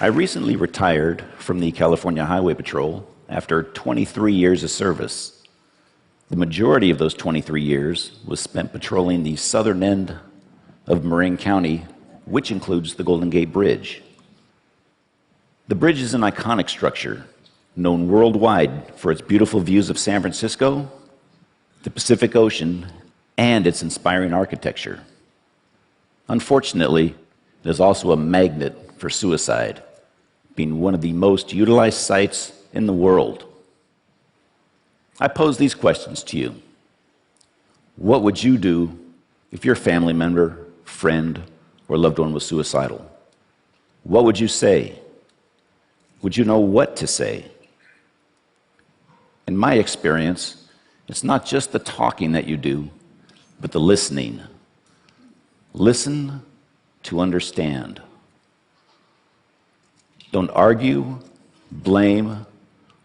I recently retired from the California Highway Patrol after 23 years of service. The majority of those 23 years was spent patrolling the southern end of Marin County, which includes the Golden Gate Bridge. The bridge is an iconic structure, known worldwide for its beautiful views of San Francisco, the Pacific Ocean, and its inspiring architecture. Unfortunately, it is also a magnet for suicide, being one of the most utilized sites in the world. I pose these questions to you. What would you do if your family member, friend, or loved one was suicidal? What would you say? Would you know what to say? In my experience, it's not just the talking that you do, but the listening. Listen to understand. Don't argue, blame,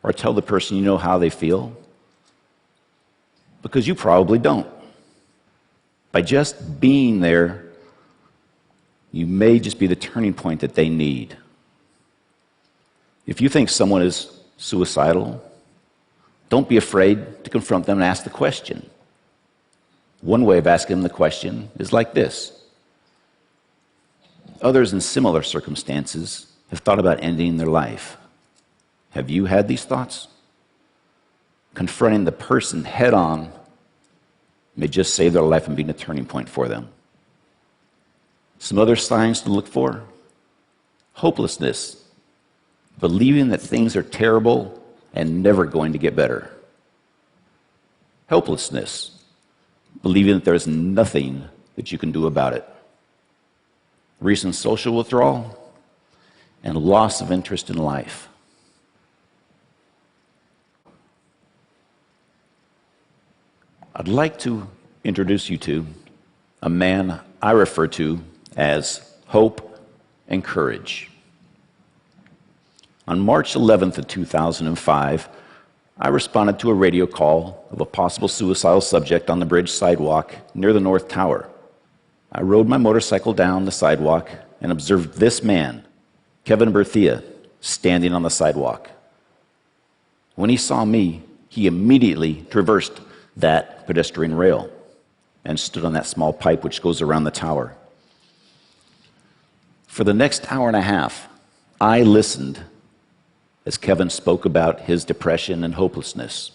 or tell the person you know how they feel, because you probably don't. By just being there, you may just be the turning point that they need. If you think someone is suicidal, don't be afraid to confront them and ask the question. One way of asking them the question is like this. Others in similar circumstances have thought about ending their life. Have you had these thoughts? Confronting the person head on may just save their life and be a turning point for them. Some other signs to look for: hopelessness, believing that things are terrible and never going to get better. Helplessness, believing that there's nothing that you can do about it. Recent social withdrawal, and loss of interest in life. I'd like to introduce you to a man I refer to as hope and courage. On March 11th of 2005, I responded to a radio call of a possible suicidal subject on the bridge sidewalk near the North Tower. I rode my motorcycle down the sidewalk and observed this man, Kevin Berthia, standing on the sidewalk. When he saw me, he immediately traversed that pedestrian rail and stood on that small pipe which goes around the tower. For the next hour and a half, I listened as Kevin spoke about his depression and hopelessness.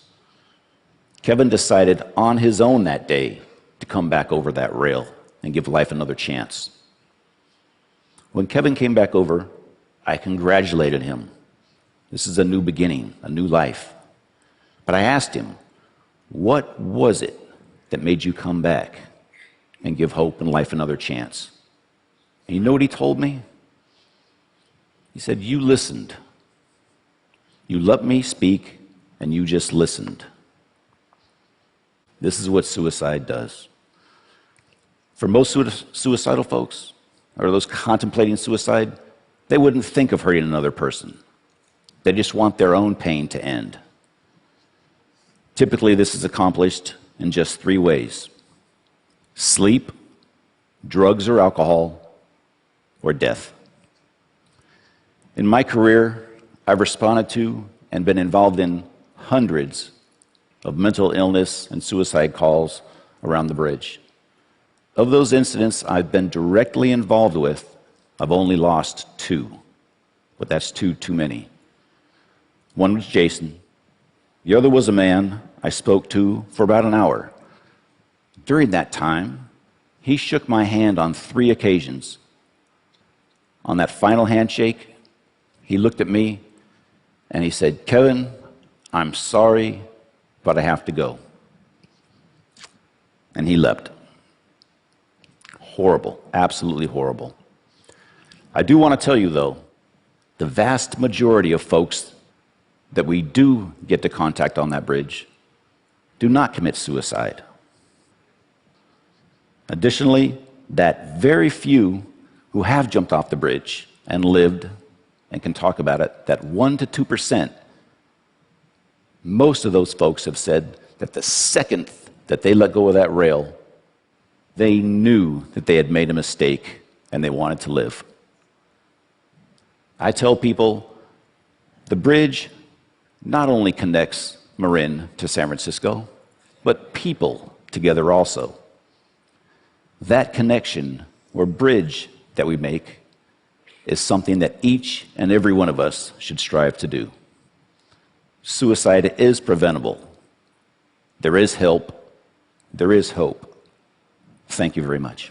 Kevin decided on his own that day to come back over that rail and give life another chance. When Kevin came back over, I congratulated him. This is a new beginning, a new life. But I asked him, what was it that made you come back and give hope and life another chance? And you know what he told me? He said, you listened. You let me speak, and you just listened. This is what suicide does. For most suicidal folks, or those contemplating suicide, they wouldn't think of hurting another person. They just want their own pain to end. Typically, this is accomplished in just 3 ways: sleep, drugs or alcohol, or death. In my career, I've responded to and been involved in hundreds of mental illness and suicide calls around the bridge. Of those incidents I've been directly involved with, I've only lost 2, but that's 2 too many. One was Jason. The other was a man I spoke to for about an hour. During that time, he shook my hand on 3 occasions. On that final handshake, he looked at me and he said, Kevin, I'm sorry, but I have to go. And he left. Horrible, absolutely horrible. I do want to tell you, though, the vast majority of folks that we do get to contact on that bridge do not commit suicide. Additionally, that very few who have jumped off the bridge and lived and can talk about it, that 1% to 2%, most of those folks have said that the second that they let go of that rail, they knew that they had made a mistake and they wanted to live. I tell people the bridge not only connects Marin to San Francisco, but people together also. That connection or bridge that we make is something that each and every one of us should strive to do. Suicide is preventable. There is help. There is hope. Thank you very much.